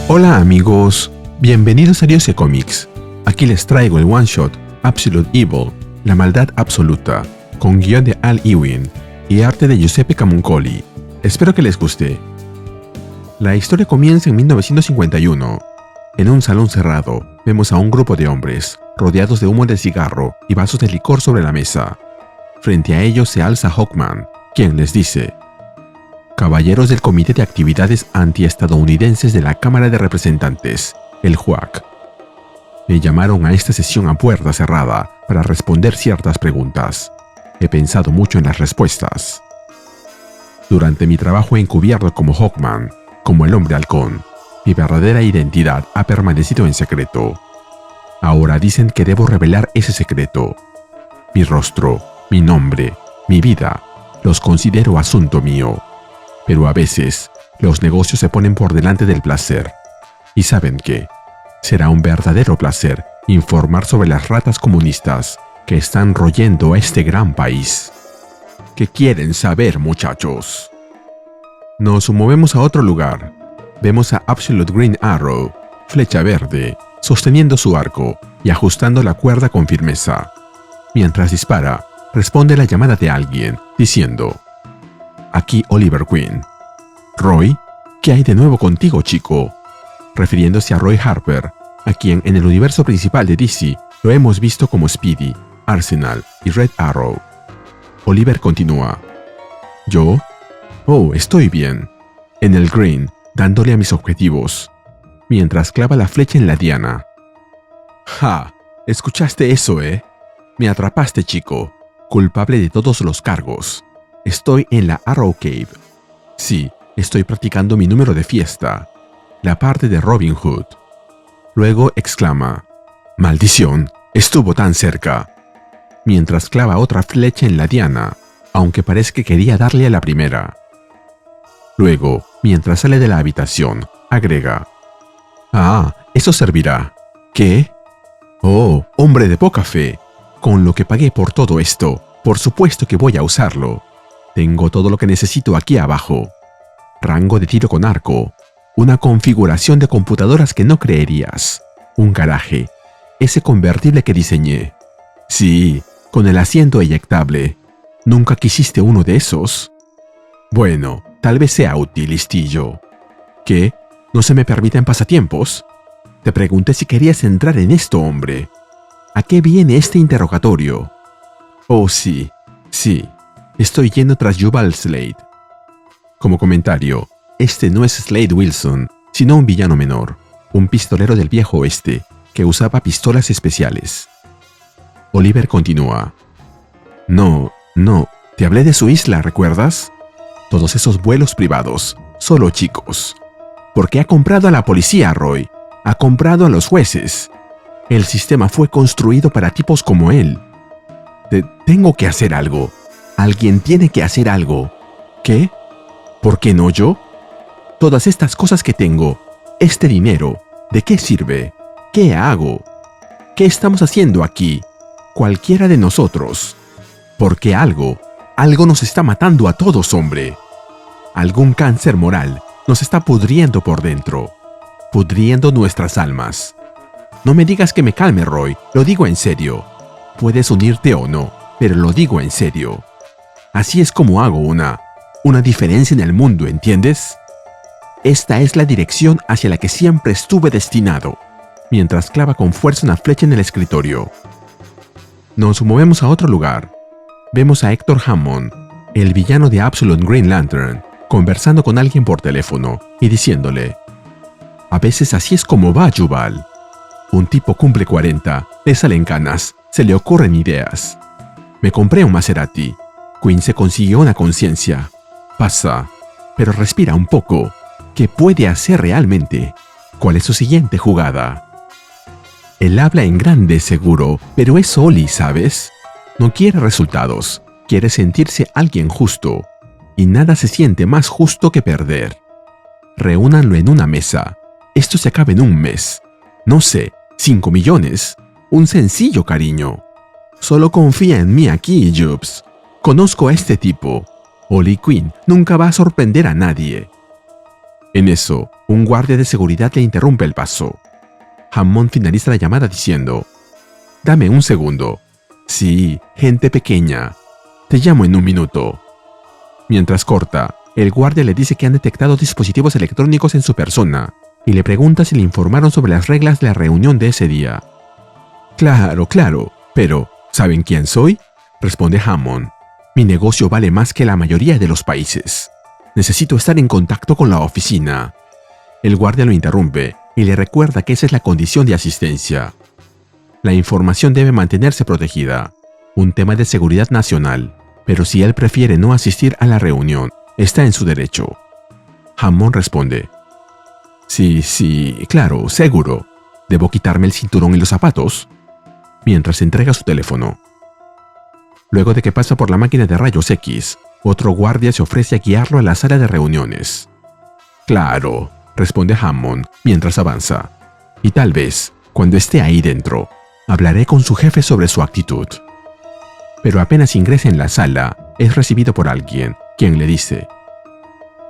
Hola amigos, bienvenidos a Dios Comics. Aquí les traigo el one shot Absolute Evil, la maldad absoluta, con guión de Al Ewing y arte de Giuseppe Camuncoli. Espero que les guste. La historia comienza en 1951. En un salón cerrado, vemos a un grupo de hombres, rodeados de humo de cigarro y vasos de licor sobre la mesa. Frente a ellos se alza Hawkman, quien les dice: Caballeros del Comité de Actividades Antiestadounidenses de la Cámara de Representantes, el JUAC. Me llamaron a esta sesión a puerta cerrada para responder ciertas preguntas. He pensado mucho en las respuestas. Durante mi trabajo encubierto como Hawkman, como el Hombre Halcón, mi verdadera identidad ha permanecido en secreto. Ahora dicen que debo revelar ese secreto. Mi rostro, mi nombre, mi vida, los considero asunto mío. Pero a veces, los negocios se ponen por delante del placer. ¿Y saben qué? Será un verdadero placer informar sobre las ratas comunistas que están royendo a este gran país. ¿Qué quieren saber, muchachos? Nos movemos a otro lugar. Vemos a Absolute Green Arrow, Flecha Verde, sosteniendo su arco y ajustando la cuerda con firmeza. Mientras dispara, responde la llamada de alguien, diciendo: Aquí Oliver Queen. Roy, ¿qué hay de nuevo contigo, chico? Refiriéndose a Roy Harper, a quien en el universo principal de DC lo hemos visto como Speedy, Arsenal y Red Arrow. Oliver continúa: ¿Yo? Oh, estoy bien. En el Green, dándole a mis objetivos, mientras clava la flecha en la diana. ¡Ja! ¿Escuchaste eso, Me atrapaste, chico, culpable de todos los cargos. Estoy en la Arrow Cave. Sí, estoy practicando mi número de fiesta, la parte de Robin Hood. Luego exclama: ¡Maldición! Estuvo tan cerca. Mientras clava otra flecha en la diana, aunque parece que quería darle a la primera. Luego, mientras sale de la habitación, agrega: ¡Ah! Eso servirá. ¿Qué? Oh, hombre de poca fe. Con lo que pagué por todo esto, por supuesto que voy a usarlo. Tengo todo lo que necesito aquí abajo. Rango de tiro con arco. Una configuración de computadoras que no creerías. Un garaje. Ese convertible que diseñé. Sí, con el asiento eyectable. ¿Nunca quisiste uno de esos? Bueno, tal vez sea útil, listillo. ¿Qué? ¿No se me permiten pasatiempos? Te pregunté si querías entrar en esto, hombre. ¿A qué viene este interrogatorio? Oh, sí. Estoy yendo tras Jubal Slade. Como comentario, este no es Slade Wilson, sino un villano menor, un pistolero del viejo oeste, que usaba pistolas especiales. Oliver continúa: No, te hablé de su isla, ¿recuerdas? Todos esos vuelos privados, solo chicos. Porque ha comprado a la policía, Roy. Ha comprado a los jueces. El sistema fue construido para tipos como él. Tengo que hacer algo. Alguien tiene que hacer algo. ¿Qué? ¿Por qué no yo? Todas estas cosas que tengo, este dinero, ¿de qué sirve? ¿Qué hago? ¿Qué estamos haciendo aquí? Cualquiera de nosotros. Porque algo nos está matando a todos, hombre. Algún cáncer moral nos está pudriendo por dentro, pudriendo nuestras almas. No me digas que me calme, Roy, lo digo en serio. Puedes unirte o no, pero lo digo en serio. Así es como hago una diferencia en el mundo, ¿entiendes? Esta es la dirección hacia la que siempre estuve destinado, mientras clava con fuerza una flecha en el escritorio. Nos movemos a otro lugar. Vemos a Hector Hammond, el villano de Absolute Green Lantern, conversando con alguien por teléfono y diciéndole: A veces así es como va, Jubal. Un tipo cumple 40, le salen canas, se le ocurren ideas. Me compré un Maserati. Queen se consiguió una conciencia. Pasa, pero respira un poco. ¿Qué puede hacer realmente? ¿Cuál es su siguiente jugada? Él habla en grande, seguro, pero es Oli, ¿sabes? No quiere resultados, quiere sentirse alguien justo. Y nada se siente más justo que perder. Reúnanlo en una mesa. Esto se acaba en un mes. No sé, 5 millones. Un sencillo cariño. Solo confía en mí aquí, Jubs. Conozco a este tipo. Oli Queen nunca va a sorprender a nadie. En eso, un guardia de seguridad le interrumpe el paso. Hammond finaliza la llamada diciendo: «Dame un segundo. Sí, gente pequeña. Te llamo en un minuto». Mientras corta, el guardia le dice que han detectado dispositivos electrónicos en su persona y le pregunta si le informaron sobre las reglas de la reunión de ese día. «Claro, pero ¿saben quién soy?», responde Hammond. «Mi negocio vale más que la mayoría de los países. Necesito estar en contacto con la oficina». El guardia lo interrumpe y le recuerda que esa es la condición de asistencia. La información debe mantenerse protegida, un tema de seguridad nacional, pero si él prefiere no asistir a la reunión, está en su derecho. Hammond responde: Sí, claro, seguro. ¿Debo quitarme el cinturón y los zapatos?», mientras entrega su teléfono. Luego de que pasa por la máquina de rayos X, otro guardia se ofrece a guiarlo a la sala de reuniones. «Claro», responde Hammond mientras avanza. «Y tal vez, cuando esté ahí dentro, hablaré con su jefe sobre su actitud». Pero apenas ingresa en la sala, es recibido por alguien, quien le dice: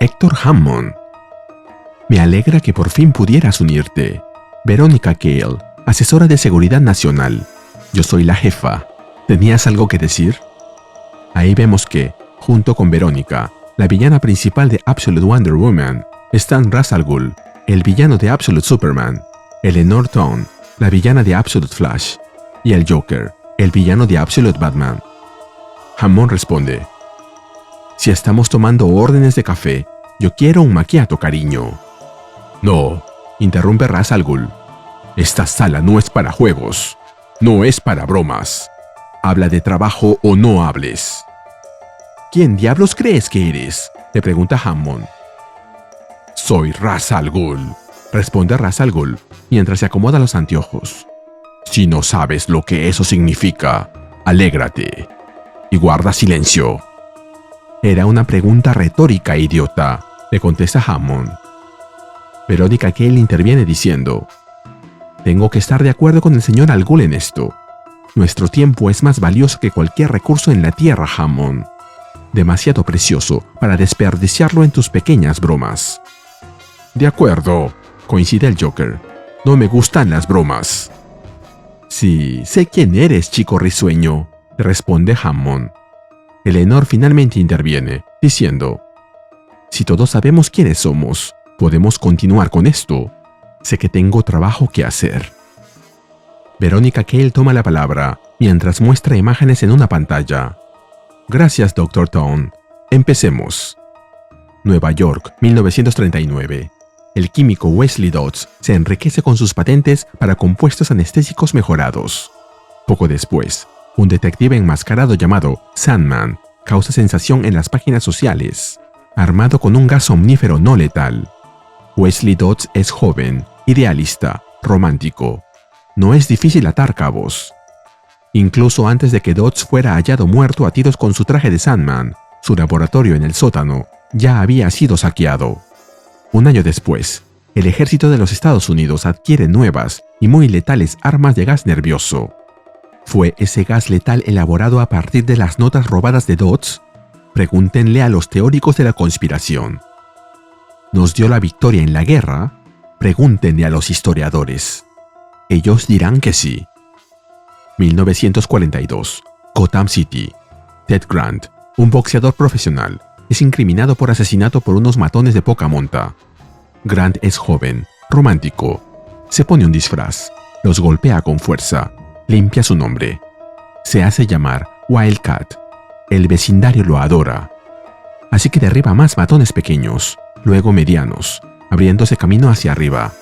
«Héctor Hammond. Me alegra que por fin pudieras unirte. Verónica Cale, asesora de seguridad nacional. Yo soy la jefa. ¿Tenías algo que decir?». Ahí vemos que, junto con Verónica, la villana principal de Absolute Wonder Woman, están Ra's al Ghul, el villano de Absolute Superman, Eleanor Thawne, la villana de Absolute Flash, y el Joker, el villano de Absolute Batman. Hammond responde: «Si estamos tomando órdenes de café, yo quiero un macchiato, cariño». «No», interrumpe Ra's al Ghul. «Esta sala no es para juegos. No es para bromas. Habla de trabajo o no hables». «¿Quién diablos crees que eres?», le pregunta Hammond. «Soy Ra's al Ghul», responde Ra's al Ghul mientras se acomoda los anteojos. «Si no sabes lo que eso significa, alégrate y guarda silencio». «Era una pregunta retórica, idiota», le contesta Hammond. Verónica Cale interviene diciendo: «Tengo que estar de acuerdo con el señor al Ghul en esto. Nuestro tiempo es más valioso que cualquier recurso en la Tierra, Hammond. Demasiado precioso para desperdiciarlo en tus pequeñas bromas». «De acuerdo», coincide el Joker. «No me gustan las bromas». «Sí, sé quién eres, chico risueño», responde Hammond. Eleanor finalmente interviene, diciendo: «Si todos sabemos quiénes somos, podemos continuar con esto. Sé que tengo trabajo que hacer». Verónica Cale toma la palabra mientras muestra imágenes en una pantalla. «Gracias, Dr. Thawne. Empecemos». Nueva York, 1939. El químico Wesley Dodds se enriquece con sus patentes para compuestos anestésicos mejorados. Poco después, un detective enmascarado llamado Sandman causa sensación en las páginas sociales, armado con un gas omnífero no letal. Wesley Dodds es joven, idealista, romántico. No es difícil atar cabos. Incluso antes de que Dodds fuera hallado muerto a tiros con su traje de Sandman, su laboratorio en el sótano ya había sido saqueado. Un año después, el ejército de los Estados Unidos adquiere nuevas y muy letales armas de gas nervioso. ¿Fue ese gas letal elaborado a partir de las notas robadas de Dodds? Pregúntenle a los teóricos de la conspiración. ¿Nos dio la victoria en la guerra? Pregúntenle a los historiadores. Ellos dirán que sí. 1942. Gotham City. Ted Grant, un boxeador profesional, es incriminado por asesinato por unos matones de poca monta. Grant es joven, romántico. Se pone un disfraz, los golpea con fuerza, limpia su nombre. Se hace llamar Wildcat. El vecindario lo adora. Así que derriba más matones pequeños, luego medianos, abriéndose camino hacia arriba.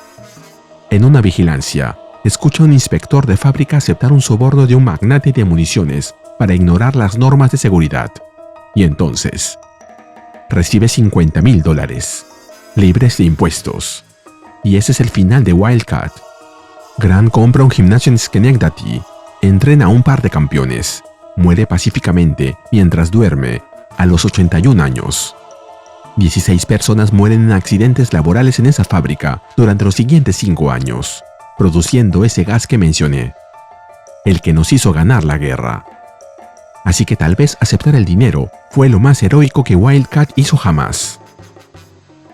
En una vigilancia, escucha a un inspector de fábrica aceptar un soborno de un magnate de municiones para ignorar las normas de seguridad. Y entonces recibe $50,000, libres de impuestos. Y ese es el final de Wildcat. Grant compra un gimnasio en Schenectady, entrena a un par de campeones, muere pacíficamente mientras duerme a los 81 años. 16 personas mueren en accidentes laborales en esa fábrica durante los siguientes 5 años, produciendo ese gas que mencioné, el que nos hizo ganar la guerra. Así que tal vez aceptar el dinero fue lo más heroico que Wildcat hizo jamás.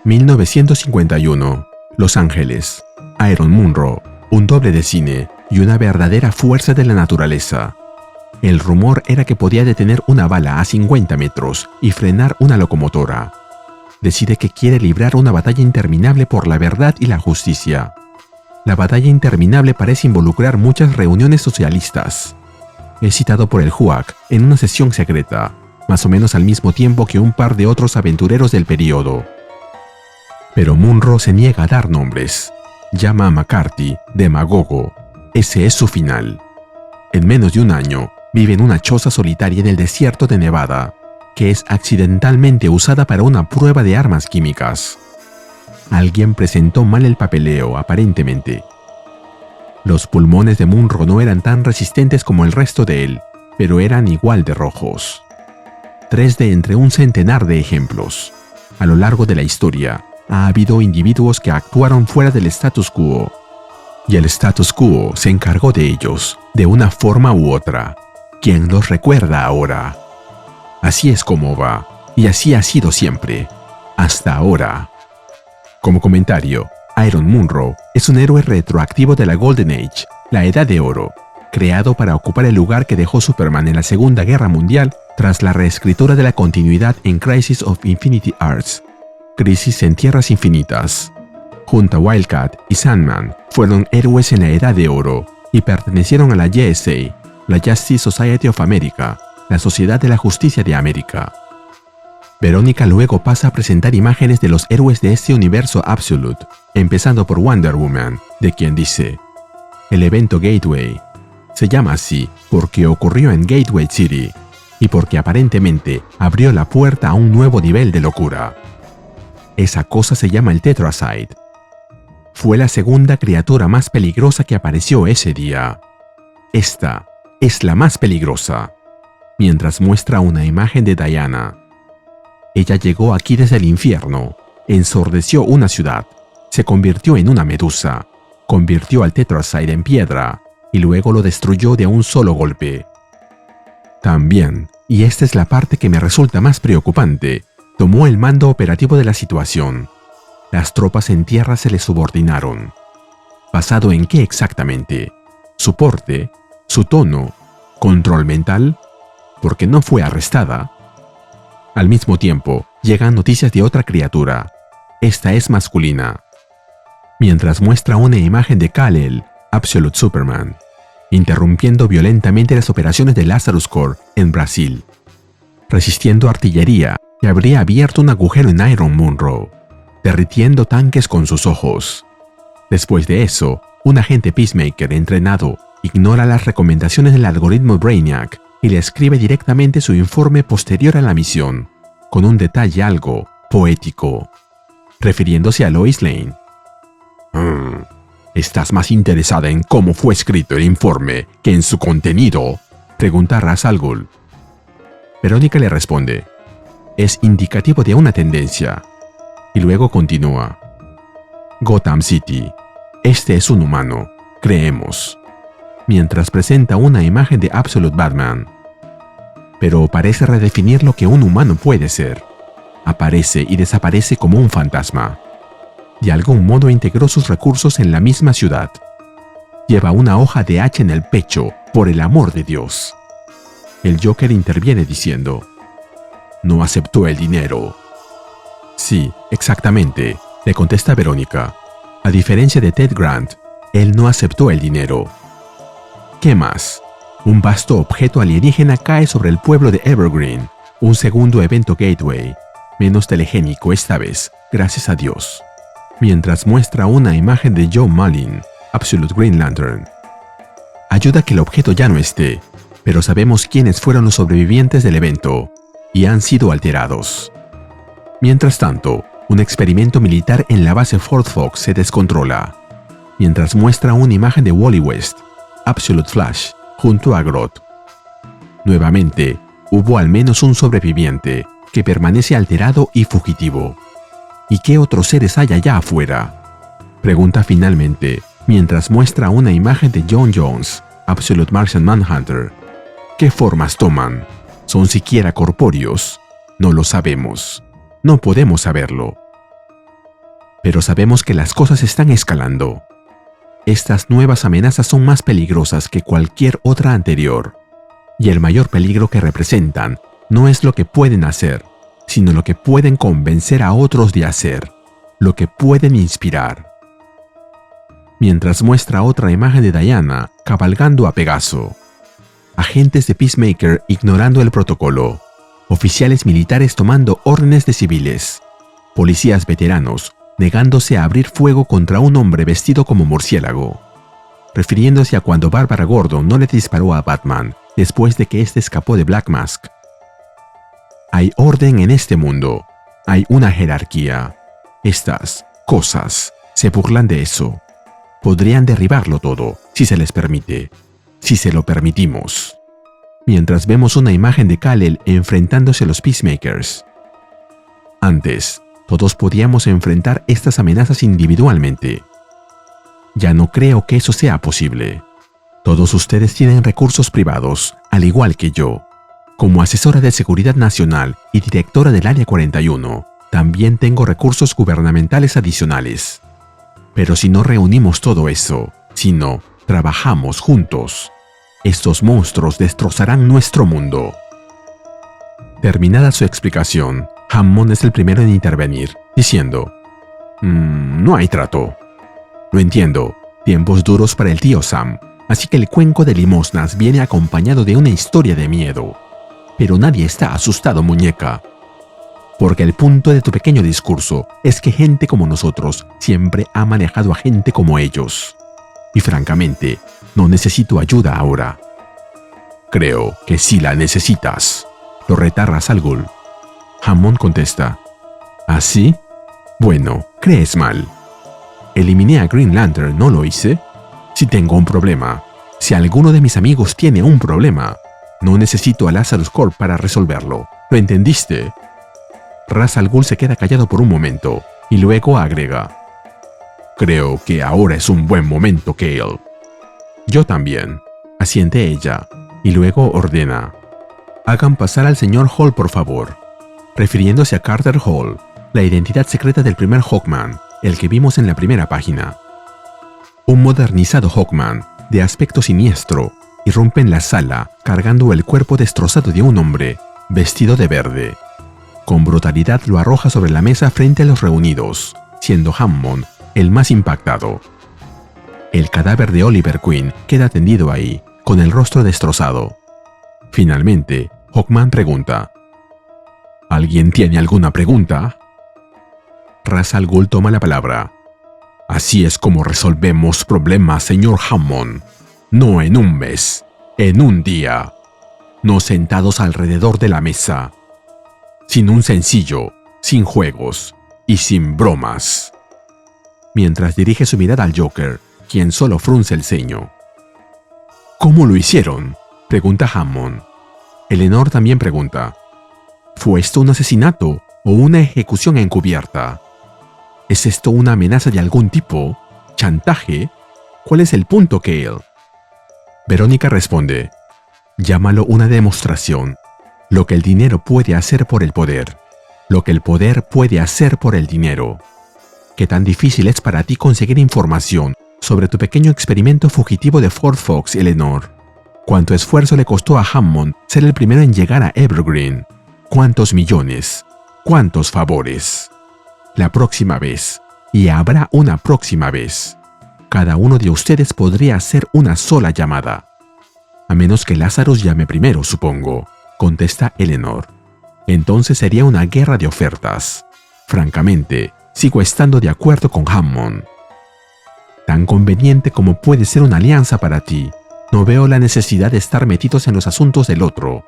1951. Los Ángeles. Iron Munro, un doble de cine y una verdadera fuerza de la naturaleza. El rumor era que podía detener una bala a 50 metros y frenar una locomotora. Decide que quiere librar una batalla interminable por la verdad y la justicia. La batalla interminable parece involucrar muchas reuniones socialistas. Es citado por el HUAC en una sesión secreta, más o menos al mismo tiempo que un par de otros aventureros del período. Pero Munro se niega a dar nombres. Llama a McCarthy demagogo. Ese es su final. En menos de un año, vive en una choza solitaria en el desierto de Nevada, que es accidentalmente usada para una prueba de armas químicas. Alguien presentó mal el papeleo, aparentemente. Los pulmones de Munro no eran tan resistentes como el resto de él, pero eran igual de rojos. 3 de entre un centenar de ejemplos. A lo largo de la historia, ha habido individuos que actuaron fuera del status quo, y el status quo se encargó de ellos, de una forma u otra. ¿Quién los recuerda ahora? Así es como va, y así ha sido siempre, hasta ahora. Como comentario, Iron Munro es un héroe retroactivo de la Golden Age, la Edad de Oro, creado para ocupar el lugar que dejó Superman en la Segunda Guerra Mundial tras la reescritura de la continuidad en Crisis of Infinity Earths, Crisis en Tierras Infinitas. Junto a Wildcat y Sandman, fueron héroes en la Edad de Oro y pertenecieron a la JSA, la Justice Society of America, la Sociedad de la Justicia de América. Verónica luego pasa a presentar imágenes de los héroes de este universo Absolute, empezando por Wonder Woman, de quien dice: el evento Gateway se llama así porque ocurrió en Gateway City y porque aparentemente abrió la puerta a un nuevo nivel de locura. Esa cosa se llama el Tetracide. Fue la segunda criatura más peligrosa que apareció ese día. Esta es la más peligrosa. Mientras muestra una imagen de Diana. Ella llegó aquí desde el infierno, ensordeció una ciudad, se convirtió en una medusa, convirtió al Tetracide en piedra y luego lo destruyó de un solo golpe. También, y esta es la parte que me resulta más preocupante, tomó el mando operativo de la situación. Las tropas en tierra se le subordinaron. ¿Basado en qué exactamente? ¿Su porte? ¿Su tono? ¿Control mental? Porque no fue arrestada. Al mismo tiempo, llegan noticias de otra criatura. Esta es masculina. Mientras muestra una imagen de Kal-El, Absolute Superman, interrumpiendo violentamente las operaciones de Lazarus Corps en Brasil, resistiendo artillería que habría abierto un agujero en Iron Munro, derritiendo tanques con sus ojos. Después de eso, un agente Peacemaker entrenado ignora las recomendaciones del algoritmo Brainiac y le escribe directamente su informe posterior a la misión, con un detalle algo poético, refiriéndose a Lois Lane. ¿Estás más interesada en cómo fue escrito el informe que en su contenido?, pregunta Ra's al Ghul. Verónica le responde: es indicativo de una tendencia. Y luego continúa: Gotham City. Este es un humano, creemos. Mientras presenta una imagen de Absolute Batman. Pero parece redefinir lo que un humano puede ser. Aparece y desaparece como un fantasma. De algún modo integró sus recursos en la misma ciudad. Lleva una hoja de hacha en el pecho, por el amor de Dios. El Joker interviene diciendo: no aceptó el dinero. Sí, exactamente, le contesta Verónica. A diferencia de Ted Grant, él no aceptó el dinero. ¿Qué más? Un vasto objeto alienígena cae sobre el pueblo de Evergreen, un segundo evento Gateway, menos telegénico esta vez, gracias a Dios. Mientras muestra una imagen de Joe Mullin, Absolute Green Lantern. Ayuda a que el objeto ya no esté, pero sabemos quiénes fueron los sobrevivientes del evento, y han sido alterados. Mientras tanto, un experimento militar en la base Fort Fox se descontrola, mientras muestra una imagen de Wally West, Absolute Flash, junto a Grodd. Nuevamente, hubo al menos un sobreviviente que permanece alterado y fugitivo. ¿Y qué otros seres hay allá afuera?, pregunta finalmente, mientras muestra una imagen de John Jones, Absolute Martian Manhunter. ¿Qué formas toman? ¿Son siquiera corpóreos? No lo sabemos. No podemos saberlo. Pero sabemos que las cosas están escalando. Estas nuevas amenazas son más peligrosas que cualquier otra anterior. Y el mayor peligro que representan no es lo que pueden hacer, sino lo que pueden convencer a otros de hacer, lo que pueden inspirar. Mientras muestra otra imagen de Diana cabalgando a Pegaso. Agentes de Peacemaker ignorando el protocolo. Oficiales militares tomando órdenes de civiles. Policías veteranos negándose a abrir fuego contra un hombre vestido como murciélago. Refiriéndose a cuando Barbara Gordon no le disparó a Batman después de que éste escapó de Black Mask. Hay orden en este mundo. Hay una jerarquía. Estas cosas se burlan de eso. Podrían derribarlo todo, si se les permite. Si se lo permitimos. Mientras vemos una imagen de Kal-El enfrentándose a los Peacemakers. Antes, todos podíamos enfrentar estas amenazas individualmente. Ya no creo que eso sea posible. Todos ustedes tienen recursos privados, al igual que yo. Como asesora de Seguridad Nacional y directora del Área 41, también tengo recursos gubernamentales adicionales. Pero si no reunimos todo eso, si no trabajamos juntos, estos monstruos destrozarán nuestro mundo. Terminada su explicación, Hammond es el primero en intervenir, diciendo: no hay trato. Lo entiendo, tiempos duros para el tío Sam, así que el cuenco de limosnas viene acompañado de una historia de miedo. Pero nadie está asustado, muñeca. Porque el punto de tu pequeño discurso es que gente como nosotros siempre ha manejado a gente como ellos. Y francamente, no necesito ayuda ahora. Creo que sí la necesitas, lo reta Ra's al Ghul. Hammond contesta: ¿así? Bueno, crees mal. ¿Eliminé a Green Lantern, no lo hice? Si tengo un problema, si alguno de mis amigos tiene un problema, no necesito a Lazarus Corp para resolverlo. ¿Lo entendiste? Ra's al Ghul se queda callado por un momento y luego agrega: creo que ahora es un buen momento, Cale. Yo también, asiente ella, y luego ordena: hagan pasar al señor Hall, por favor. Refiriéndose a Carter Hall, la identidad secreta del primer Hawkman, el que vimos en la primera página. Un modernizado Hawkman, de aspecto siniestro, irrumpe en la sala cargando el cuerpo destrozado de un hombre, vestido de verde. Con brutalidad lo arroja sobre la mesa frente a los reunidos, siendo Hammond el más impactado. El cadáver de Oliver Queen queda tendido ahí, con el rostro destrozado. Finalmente, Hawkman pregunta: ¿alguien tiene alguna pregunta? Ra's al Ghul toma la palabra. Así es como resolvemos problemas, señor Hammond. No en un mes, en un día. No sentados alrededor de la mesa. Sin un sencillo, sin juegos y sin bromas. Mientras dirige su mirada al Joker, quien solo frunce el ceño. ¿Cómo lo hicieron?, pregunta Hammond. Eleanor también pregunta: ¿fue esto un asesinato o una ejecución encubierta? ¿Es esto una amenaza de algún tipo? ¿Chantaje? ¿Cuál es el punto, Cale? Verónica responde: llámalo una demostración. Lo que el dinero puede hacer por el poder. Lo que el poder puede hacer por el dinero. ¿Qué tan difícil es para ti conseguir información sobre tu pequeño experimento fugitivo de Fort Fox, Eleanor? ¿Cuánto esfuerzo le costó a Hammond ser el primero en llegar a Evergreen? ¿Cuántos millones? ¿Cuántos favores? La próxima vez, y habrá una próxima vez, cada uno de ustedes podría hacer una sola llamada. A menos que Lazarus llame primero, supongo, contesta Eleanor. Entonces sería una guerra de ofertas. Francamente, sigo estando de acuerdo con Hammond. Tan conveniente como puede ser una alianza para ti, no veo la necesidad de estar metidos en los asuntos del otro.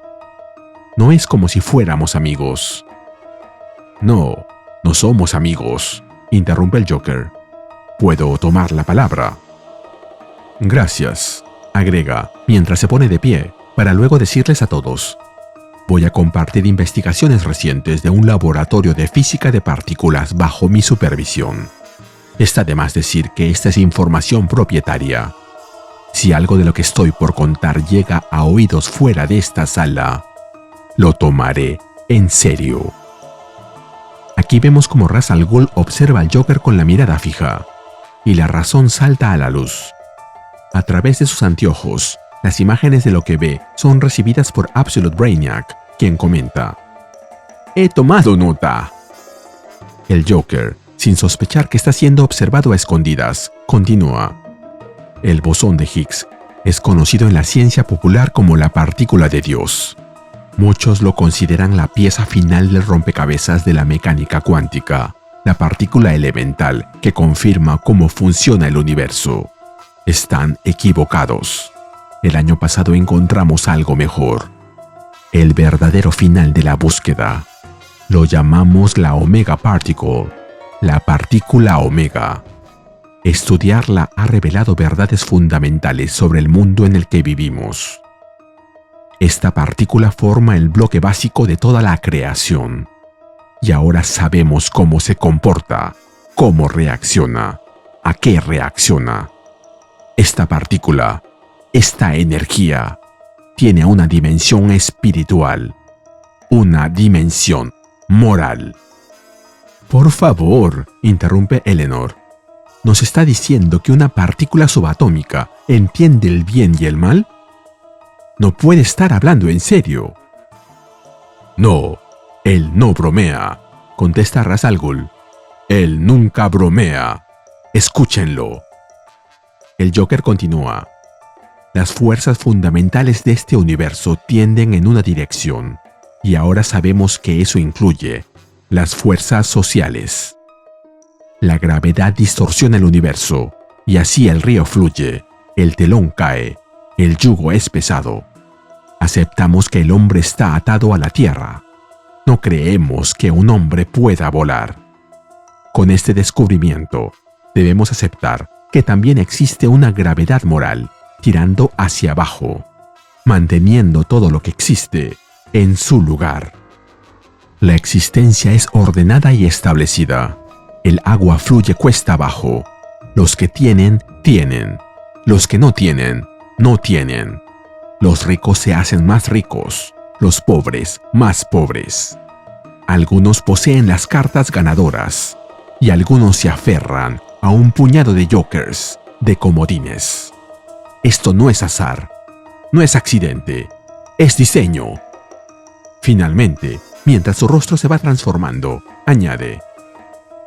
No es como si fuéramos amigos. No, no somos amigos, interrumpe el Joker. ¿Puedo tomar la palabra? Gracias, agrega, mientras se pone de pie, para luego decirles a todos: voy a compartir investigaciones recientes de un laboratorio de física de partículas bajo mi supervisión. Está de más decir que esta es información propietaria. Si algo de lo que estoy por contar llega a oídos fuera de esta sala, lo tomaré en serio. Aquí Aquí vemos como Ra's al Ghul observa al Joker con la mirada fija, y la razón salta a la luz. A través de sus anteojos, las imágenes de lo que ve son recibidas por Absolute Brainiac, quien comenta: «He tomado nota». El Joker, sin sospechar que está siendo observado a escondidas, continúa: «El bosón de Higgs es conocido en la ciencia popular como la partícula de Dios. Muchos lo consideran la pieza final del rompecabezas de la mecánica cuántica, la partícula elemental que confirma cómo funciona el universo. Están equivocados. El año pasado encontramos algo mejor. El verdadero final de la búsqueda. Lo llamamos la Omega Particle, la partícula Omega. Estudiarla ha revelado verdades fundamentales sobre el mundo en el que vivimos. Esta partícula forma el bloque básico de toda la creación. Y ahora sabemos cómo se comporta, cómo reacciona, a qué reacciona. Esta partícula, esta energía, tiene una dimensión espiritual, una dimensión moral». «Por favor», interrumpe Eleanor, ¿nos está diciendo que una partícula subatómica entiende el bien y el mal? No puede estar hablando en serio». «No, él no bromea», contesta Ra's al Ghul. «Él nunca bromea. Escúchenlo». El Joker continúa: «Las fuerzas fundamentales de este universo tienden en una dirección, y ahora sabemos que eso incluye las fuerzas sociales. La gravedad distorsiona el universo, y así el río fluye, el telón cae, el yugo es pesado. Aceptamos que el hombre está atado a la tierra. No creemos que un hombre pueda volar. Con este descubrimiento, debemos aceptar que también existe una gravedad moral tirando hacia abajo, manteniendo todo lo que existe en su lugar. La existencia es ordenada y establecida. El agua fluye cuesta abajo. Los que tienen, tienen. Los que no tienen, no tienen. Los ricos se hacen más ricos, los pobres más pobres. Algunos poseen las cartas ganadoras y algunos se aferran a un puñado de jokers, de comodines. Esto no es azar, no es accidente, es diseño». Finalmente, mientras su rostro se va transformando, añade: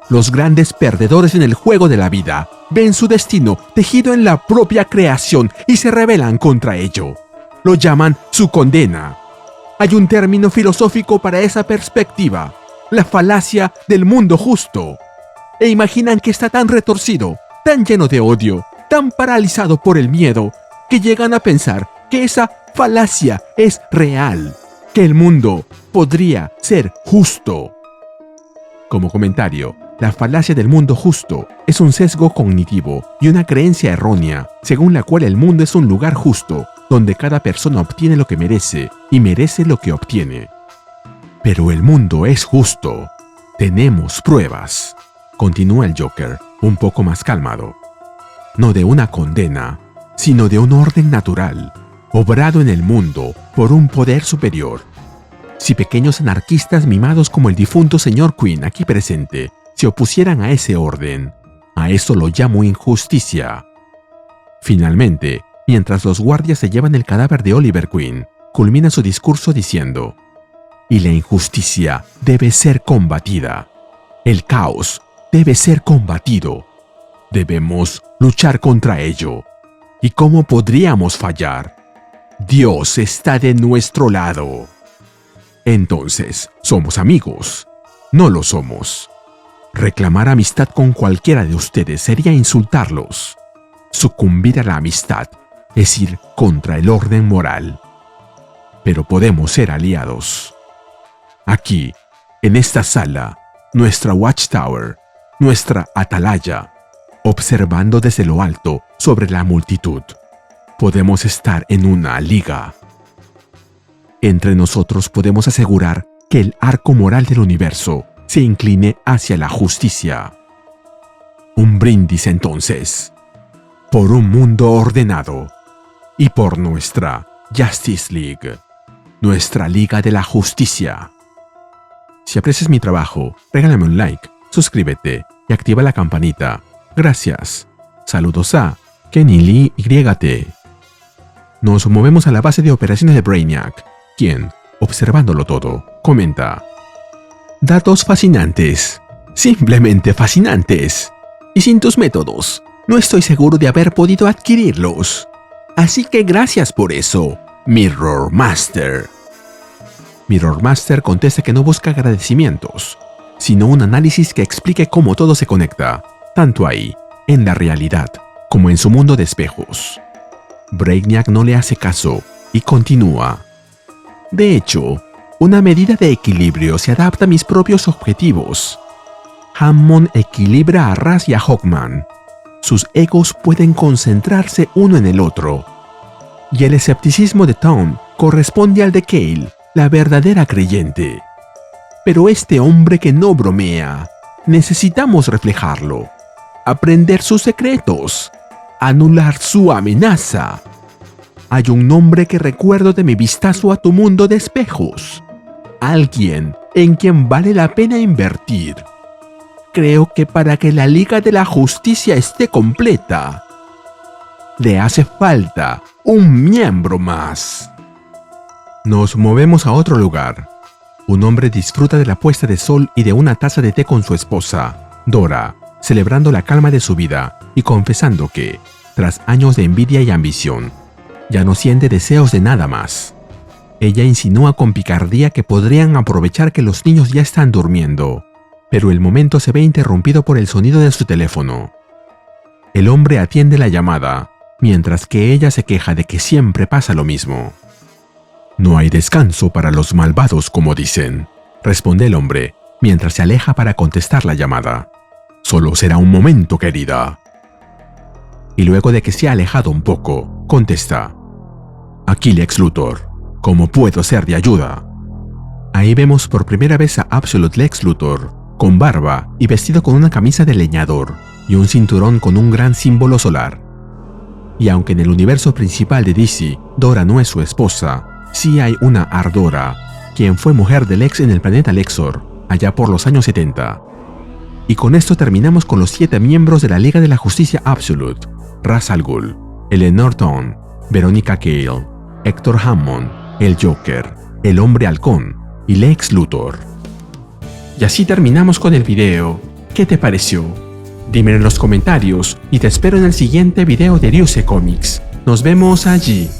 «Los grandes perdedores en el juego de la vida ven su destino tejido en la propia creación y se rebelan contra ello. Lo llaman su condena. Hay un término filosófico para esa perspectiva, la falacia del mundo justo. E imaginan que está tan retorcido, tan lleno de odio, tan paralizado por el miedo, que llegan a pensar que esa falacia es real, que el mundo podría ser justo». Como comentario, la falacia del mundo justo es un sesgo cognitivo y una creencia errónea según la cual el mundo es un lugar justo donde cada persona obtiene lo que merece y merece lo que obtiene. «Pero el mundo es justo. Tenemos pruebas», continúa el Joker, un poco más calmado. «No de una condena, sino de un orden natural, obrado en el mundo por un poder superior. Si pequeños anarquistas mimados como el difunto señor Quinn aquí presente se opusieran a ese orden, a eso lo llamo injusticia». Finalmente, mientras los guardias se llevan el cadáver de Oliver Queen, culmina su discurso diciendo: «Y la injusticia debe ser combatida. El caos debe ser combatido. Debemos luchar contra ello. ¿Y cómo podríamos fallar? Dios está de nuestro lado». Entonces, ¿somos amigos? No lo somos. Reclamar amistad con cualquiera de ustedes sería insultarlos. Sucumbir a la amistad es ir contra el orden moral. Pero podemos ser aliados. Aquí, en esta sala, nuestra Watchtower, nuestra atalaya, observando desde lo alto sobre la multitud, podemos estar en una liga. Entre nosotros podemos asegurar que el arco moral del universo se incline hacia la justicia. Un brindis entonces, por un mundo ordenado y por nuestra Justice League, nuestra Liga de la Justicia. Si aprecias mi trabajo, regálame un like, suscríbete y activa la campanita. Gracias. Saludos a Kenny Lee YT. Nos movemos a la base de operaciones de Brainiac, quien, observándolo todo, comenta: datos fascinantes, simplemente fascinantes. Y sin tus métodos, no estoy seguro de haber podido adquirirlos. Así que gracias por eso, Mirror Master. Mirror Master contesta que no busca agradecimientos, sino un análisis que explique cómo todo se conecta, tanto ahí, en la realidad, como en su mundo de espejos. Brainiac no le hace caso y continúa: de hecho, una medida de equilibrio se adapta a mis propios objetivos. Hammond equilibra a Raz y a Hawkman. Sus egos pueden concentrarse uno en el otro. Y el escepticismo de Tom corresponde al de Cale, la verdadera creyente. Pero este hombre que no bromea, necesitamos reflejarlo, aprender sus secretos, anular su amenaza. Hay un nombre que recuerdo de mi vistazo a tu mundo de espejos. Alguien en quien vale la pena invertir. Creo que para que la Liga de la Justicia esté completa, le hace falta un miembro más. Nos movemos a otro lugar. Un hombre disfruta de la puesta de sol y de una taza de té con su esposa, Dora, celebrando la calma de su vida y confesando que, tras años de envidia y ambición, ya no siente deseos de nada más. Ella insinúa con picardía que podrían aprovechar que los niños ya están durmiendo, pero el momento se ve interrumpido por el sonido de su teléfono. El hombre atiende la llamada, mientras que ella se queja de que siempre pasa lo mismo. No hay descanso para los malvados, como dicen, responde el hombre, mientras se aleja para contestar la llamada. Solo será un momento, querida. Y luego de que se ha alejado un poco, contesta: aquí Lex Luthor, ¿cómo puedo ser de ayuda? Ahí vemos por primera vez a Absolute Lex Luthor, con barba y vestido con una camisa de leñador y un cinturón con un gran símbolo solar. Y aunque en el universo principal de DC, Dora no es su esposa, sí hay una Ardora, quien fue mujer de Lex en el planeta Lexor, allá por los años 70. Y con esto terminamos con los 7 miembros de la Liga de la Justicia Absolute: Ra's al Ghul, Eleanor Thorne, Veronica Cale, Hector Hammond, el Joker, el Hombre Halcón y Lex Luthor. Y así terminamos con el video. ¿Qué te pareció? Dímelo en los comentarios y te espero en el siguiente video de Ryusei Comics. Nos vemos allí.